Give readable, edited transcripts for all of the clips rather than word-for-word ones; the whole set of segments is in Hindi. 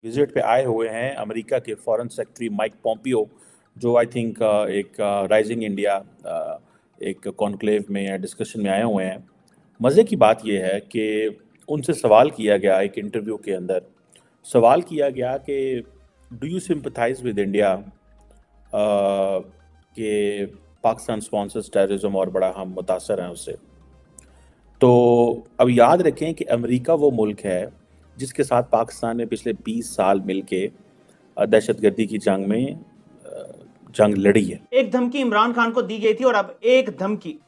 विजिट पे आए हुए हैं अमेरिका के फॉरेन सेक्रेटरी माइक पॉम्पियो, जो आई थिंक एक राइजिंग इंडिया एक कॉन्क्लेव में या डिस्कशन में आए हुए हैं। मज़े की बात यह है कि उनसे सवाल किया गया एक इंटरव्यू के अंदर, सवाल किया गया कि do you sympathise with India कि पाकिस्तान स्पॉन्सर्स टेररिज्म और बड़ा हम मुतासर हैं उससे। तो अब याद रखें कि अमेरिका वो मुल्क है जिसके साथ पाकिस्तान ने पिछले 20 साल मिलके दहशतगर्दी की जंग में जंग लड़ी है। एक धमकी इमरान खान को दी गई थी और अब एक धमकी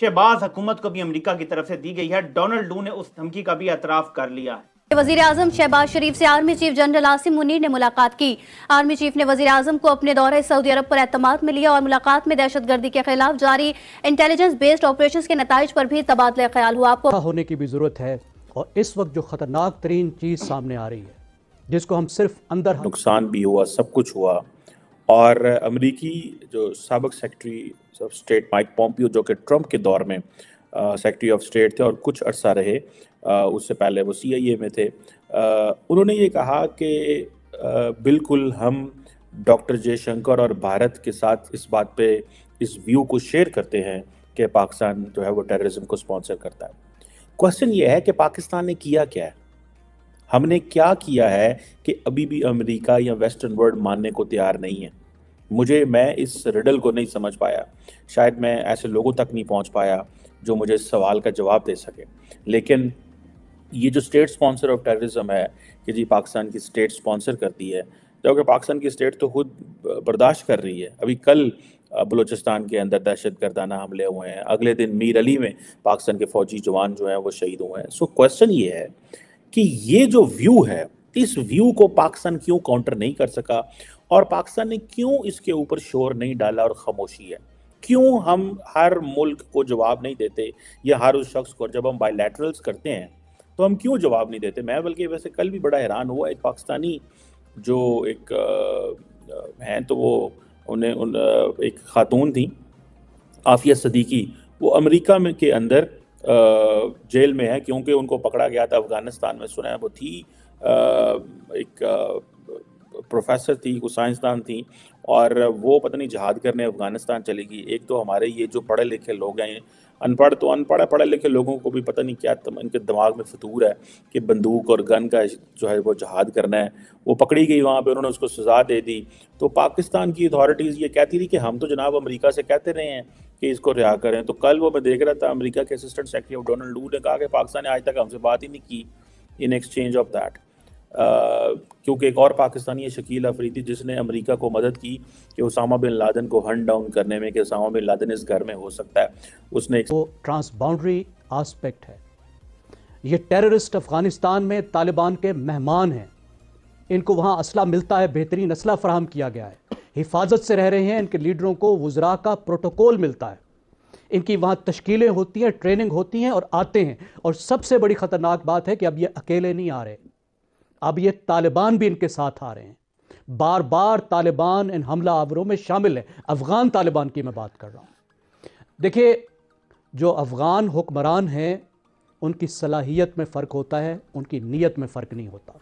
शहबाज हुकूमत को भी अमेरिका की तरफ से दी गई है। डोनाल्ड लू ने उस धमकी का भी एतराफ कर लिया है। वजीर आजम शहबाज शरीफ से army chief general Asim Munir ने मुलाकात की। आर्मी चीफ ने वजीर आजम को अपने दौरे सऊदी अरब पर एतमाद में लिया और मुलाकात में दहशतगर्दी के खिलाफ जारी इंटेलिजेंस बेस्ड ऑपरेशंस के नताइज पर भी तबादला ख्याल हुआ। आपको होने की भी जरूरत है और इस वक्त जो खतरनाक तरीन चीज सामने आ रही है जिसको हम सिर्फ अंदर नुकसान भी हुआ, सब कुछ हुआ। और अमेरिकी जो साबिक secretary of state Mike Pompeo, जो कि ट्रंप के दौर में सेक्रेटरी ऑफ स्टेट थे और कुछ अरसा रहे, उससे पहले वो CIA में थे, उन्होंने ये कहा कि बिल्कुल हम डॉक्टर जयशंकर और भारत के साथ इस बात पे इस व्यू को शेयर करते हैं कि पाकिस्तान जो है वो टेररिज्म को स्पॉन्सर करता है। क्वेश्चन ये है कि पाकिस्तान ने किया क्या है, हमने क्या किया है कि अभी भी अमेरिका या वेस्टर्न वर्ल्ड मानने को तैयार नहीं है। मैं इस रिडल को नहीं समझ पाया, शायद मैं ऐसे लोगों तक नहीं पहुंच पाया जो मुझे इस सवाल का जवाब दे सके। लेकिन ये जो स्टेट स्पॉन्सर ऑफ टेररिज्म है कि जी पाकिस्तान की स्टेट स्पॉन्सर करती है, जबकि पाकिस्तान की स्टेट तो खुद बर्दाश्त कर रही है। अभी कल बलूचिस्तान के अंदर दहशतगर्दाना हमले हुए हैं, अगले दिन मीर अली में पाकिस्तान के फौजी जवान जो हैं वो शहीद हुए हैं। सो क्वेश्चन ये है कि ये जो व्यू है, इस व्यू को पाकिस्तान क्यों काउंटर नहीं कर सका और पाकिस्तान ने क्यों इसके ऊपर शोर नहीं डाला और खामोशी है। क्यों हम हर मुल्क को जवाब नहीं देते या हर उस शख्स को, जब हम बायलैटरल्स करते हैं तो हम क्यों जवाब नहीं देते। मैं बल्कि वैसे कल भी बड़ा हैरान हुआ, एक पाकिस्तानी जो एक हैं, तो वो एक खातून थी आफिया सदीकी, वो अमेरिका में के अंदर जेल में है क्योंकि उनको पकड़ा गया था अफगानिस्तान में। सुना है वो थी एक प्रोफेसर थी, वो साइंसदान थी और वो पता नहीं जहाद करने अफगानिस्तान चली गई। एक तो हमारे ये जो पढ़े लिखे लोग हैं, अनपढ़ तो अनपढ़ है, पढ़े लिखे लोगों को भी पता नहीं क्या इनके दिमाग में फतूर है कि बंदूक और गन का जो है वो जहाद करना है। वो पकड़ी गई वहाँ पे, उन्होंने उसको सज़ा दे दी। तो पाकिस्तान की अथॉरिटीज़ ये कहती थी कि हम तो जनाब अमेरिका से कहते रहे हैं कि इसको रिहा करें। तो कल वो मैं देख रहा था, अमेरिका के असिस्टेंट सेक्रेटरी ऑफ डोनाल्ड लू ने कहा कि पाकिस्तान ने आज तक हमसे बात ही नहीं की इन एक्सचेंज ऑफ दैट। क्योंकि एक और पाकिस्तानी है शकील अफरीदी, जिसने अमेरिका को मदद की कि उसामा बिन लादेन को हंट डाउन करने में, कि उसामा बिन लादेन इस घर में हो सकता है। उसने वो ट्रांसबाउंड्री आस्पेक्ट है। ये टेररिस्ट अफगानिस्तान में तालिबान के मेहमान हैं, इनको वहाँ असला मिलता है, बेहतरीन असला फराहम किया गया है, हिफाजत से रह रहे हैं, इनके लीडरों को वुज़रा का प्रोटोकॉल मिलता है, इनकी वहाँ तश्कीलें होती हैं, ट्रेनिंग होती हैं और आते हैं। और सबसे बड़ी ख़तरनाक बात है कि अब ये अकेले नहीं आ रहे, अब ये तालिबान भी इनके साथ आ रहे हैं। बार बार तालिबान इन हमला आवरों में शामिल है। अफ़गान तालिबान की मैं बात कर रहा हूँ। देखिए, जो अफ़गान हुक्मरान हैं उनकी सलाहियत में फ़र्क होता है, उनकी नीयत में फ़र्क नहीं होता।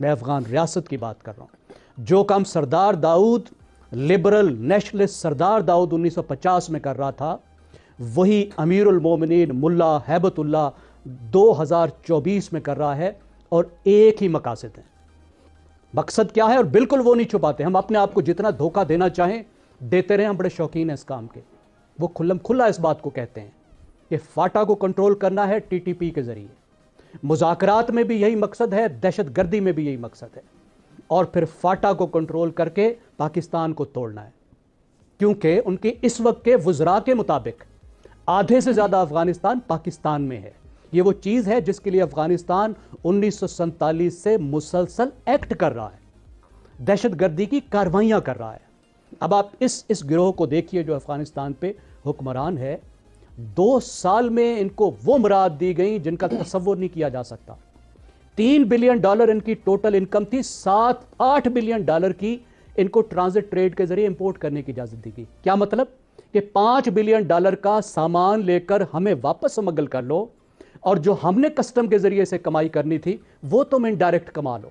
मैं अफ़गान रियासत की बात कर रहा हूँ। जो काम सरदार दाऊद, लिबरल नेशनलिस्ट सरदार दाऊद 1950 में कर रहा था, वही अमीरुल मोमिनीन मुल्ला हैबतुल्लाह 2024 में कर रहा है। और एक ही मकासद है। मकसद क्या है? और बिल्कुल वो नहीं छुपाते। हम अपने आप को जितना धोखा देना चाहें देते रहे, हम बड़े शौकीन हैं इस काम के। वो खुल्लम खुल्ला इस बात को कहते हैं कि फाटा को कंट्रोल करना है TTP के जरिए। मुज़ाकरात में भी यही मकसद है, दहशतगर्दी में भी यही मकसद है, और फिर फाटा को कंट्रोल करके पाकिस्तान को तोड़ना है। क्योंकि उनके इस वक्त के वुज़रा के मुताबिक आधे से ज़्यादा अफगानिस्तान पाकिस्तान में है। ये वो चीज़ है जिसके लिए अफगानिस्तान 1947 से मुसलसल एक्ट कर रहा है, दहशतगर्दी की कार्रवाइयाँ कर रहा है। अब आप इस गिरोह को देखिए जो अफगानिस्तान पे हुक्मरान है। 2 साल में इनको वो मुराद दी गई जिनका तसव्वुर नहीं किया जा सकता। $3 बिलियन इनकी टोटल इनकम थी, 7-8 बिलियन डॉलर की इनको ट्रांजिट ट्रेड के जरिए इंपोर्ट करने की इजाजत दी गई। क्या मतलब कि $5 बिलियन का सामान लेकर हमें वापस स्मगल कर लो, और जो हमने कस्टम के जरिए से कमाई करनी थी वो तुम इनडायरेक्ट कमा लो।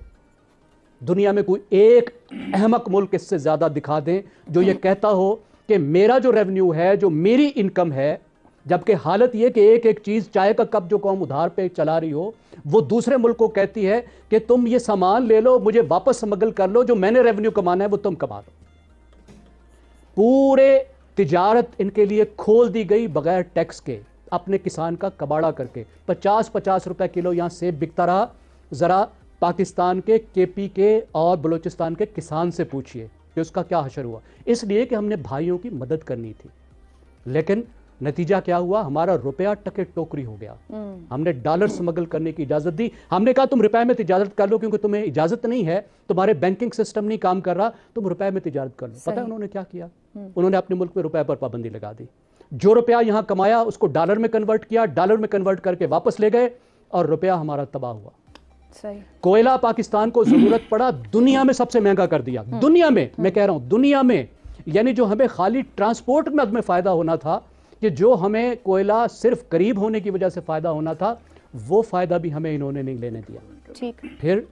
दुनिया में कोई एक अहमक मुल्क इससे ज्यादा दिखा दें जो ये कहता हो कि मेरा जो रेवेन्यू है, जो मेरी इनकम है, जबकि हालत ये कि एक एक चीज, चाय का कप जो कौम उधार पे चला रही हो, वो दूसरे मुल्क को कहती है कि तुम ये सामान ले लो, मुझे वापस स्मगल कर लो, जो मैंने रेवेन्यू कमाना है वो तुम कमा लो। पूरे तिजारत इनके लिए खोल दी गई बगैर टैक्स के, अपने किसान का कबाड़ा करके। 50-50 रुपए किलो यहां सेब बिकता रहा। जरा पाकिस्तान के केपी के और बलूचिस्तान के किसान से पूछिए कि उसका क्या हशर हुआ। इसलिए कि हमने भाइयों की मदद करनी थी, लेकिन नतीजा क्या हुआ? हमारा रुपया टके टोकरी हो गया। हमने डॉलर स्मगल करने की इजाजत दी। हमने कहा तुम रुपए में तिजारत कर लो, क्योंकि तुम्हें इजाजत नहीं है, तुम्हारे बैंकिंग सिस्टम नहीं काम कर रहा, तुम रुपए में तिजारत कर लो। पता है उन्होंने क्या किया? उन्होंने अपने मुल्क में रुपए पर पाबंदी लगा दी। जो रुपया यहां कमाया उसको डॉलर में कन्वर्ट किया, डॉलर में कन्वर्ट करके वापस ले गए और रुपया हमारा तबाह हुआ। सही। कोयला पाकिस्तान को जरूरत पड़ा, दुनिया में सबसे महंगा कर दिया। दुनिया में, मैं कह रहा हूं दुनिया में, यानी जो हमें खाली ट्रांसपोर्ट में हमें फायदा होना था, कि जो हमें कोयला सिर्फ करीब होने की वजह से फायदा होना था, वो फायदा भी हमें इन्होंने नहीं लेने दिया। ठीक। फिर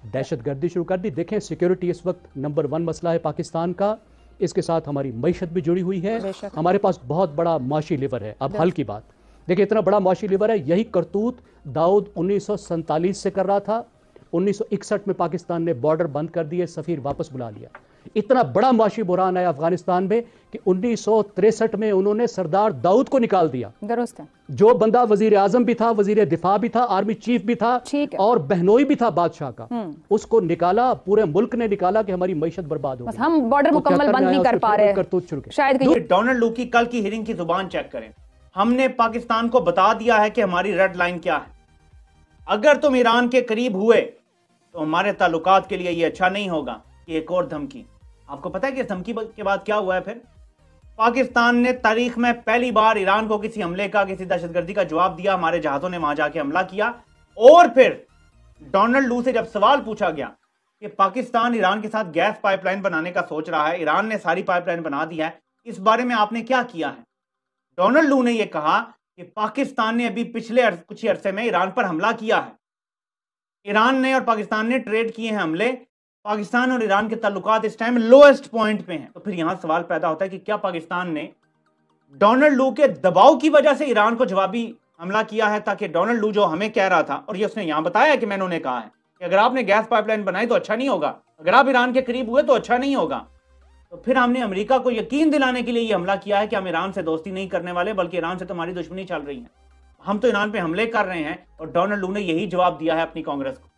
दहशतगर्दी शुरू कर दी। देखें, सिक्योरिटी इस वक्त नंबर 1 मसला है पाकिस्तान का। इसके साथ हमारी मईशत भी जुड़ी हुई है। हमारे पास बहुत बड़ा माशी लिवर है। अब हल की बात देखिए, इतना बड़ा माशी लिवर है, यही करतूत दाऊद 1947 से कर रहा था। 1961 में पाकिस्तान ने बॉर्डर बंद कर दिए, सफीर वापस बुला लिया। इतना बड़ा माशी बुरान आया अफगानिस्तान में कि 1963 में उन्होंने सरदार दाऊद को निकाल दिया। दुरुस्त है। जो बंदा वजीर आजम भी था, वजीर दिफा भी था, आर्मी चीफ भी था और बहनोई भी था बादशाह का, उसको निकाला। पूरे मुल्क ने निकाला कि हमारी मईशत बर्बाद हो गई। हम बॉर्डर मुकम्मल बंद नहीं कर पा रहे। करतूत शुरू शायद डोनाल्ड लू की कल की हियरिंग की जुबान चेक करें। हमने पाकिस्तान को बता दिया है कि हमारी रेड लाइन क्या है। अगर तुम ईरान के करीब हुए तो हमारे ताल्लुकात के लिए ये अच्छा नहीं होगा कि एक और धमकी। आपको पता है कि इस धमकी के बाद क्या हुआ है? फिर पाकिस्तान ने तारीख में पहली बार ईरान को किसी हमले का, किसी दहशतगर्दी का जवाब दिया। हमारे जहाजों ने वहां जाके हमला किया। और फिर डोनाल्ड लू से जब सवाल पूछा गया कि पाकिस्तान ईरान के साथ गैस पाइपलाइन बनाने का सोच रहा है, ईरान ने सारी पाइपलाइन बना दी है, इस बारे में आपने क्या किया है? डोनाल्ड लू ने यह कहा कि पाकिस्तान ने अभी पिछले कुछ ही अरसे में ईरान पर हमला किया है। ईरान ने और पाकिस्तान ने ट्रेड किए हैं हमले। पाकिस्तान और ईरान के ताल्लुकात इस टाइम लोएस्ट पॉइंट पे हैं। तो फिर यहां सवाल पैदा होता है कि क्या पाकिस्तान ने डोनाल्ड लू के दबाव की वजह से ईरान को जवाबी हमला किया है, ताकि डोनाल्ड लू जो हमें कह रहा था, और ये उसने यहां बताया कि मैंने उन्हें कहा है कि अगर आपने गैस पाइपलाइन बनाई तो अच्छा नहीं होगा, अगर आप ईरान के करीब हुए तो अच्छा नहीं होगा। तो फिर हमने अमेरिका को यकीन दिलाने के लिए ये हमला किया है कि हम ईरान से दोस्ती नहीं करने वाले, बल्कि ईरान से तो हमारी दुश्मनी चल रही है, हम तो ईरान पे हमले कर रहे हैं। और डोनाल्ड लू ने यही जवाब दिया है अपनी कांग्रेस को।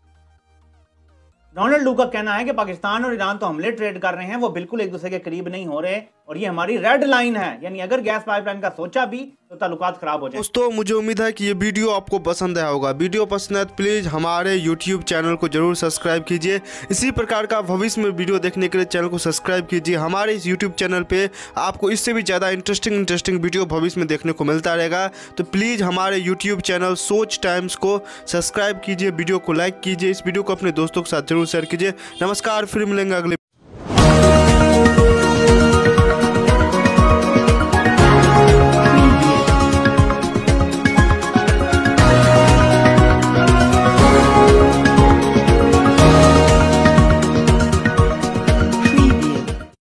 डोनाल्ड लू का कहना है कि पाकिस्तान और ईरान तो हमले ट्रेड कर रहे हैं, वो बिल्कुल एक दूसरे के करीब नहीं हो रहे, और ये हमारी रेड लाइन है, यानी अगर गैस पाइपलाइन का सोचा भी तो ताल्लुकात खराब हो जाए। दोस्तों, मुझे उम्मीद है कि ये वीडियो आपको पसंद आया होगा। वीडियो पसंद है तो प्लीज़ हमारे YouTube चैनल को जरूर सब्सक्राइब कीजिए। इसी प्रकार का भविष्य में वीडियो देखने के लिए चैनल को सब्सक्राइब कीजिए। हमारे इस YouTube चैनल पे आपको इससे भी ज़्यादा इंटरेस्टिंग वीडियो भविष्य में देखने को मिलता रहेगा। तो प्लीज़ हमारे YouTube चैनल सोच टाइम्स को सब्सक्राइब कीजिए, वीडियो को लाइक कीजिए, इस वीडियो को अपने दोस्तों के साथ जरूर शेयर कीजिए। नमस्कार, फिर मिलेंगे अगले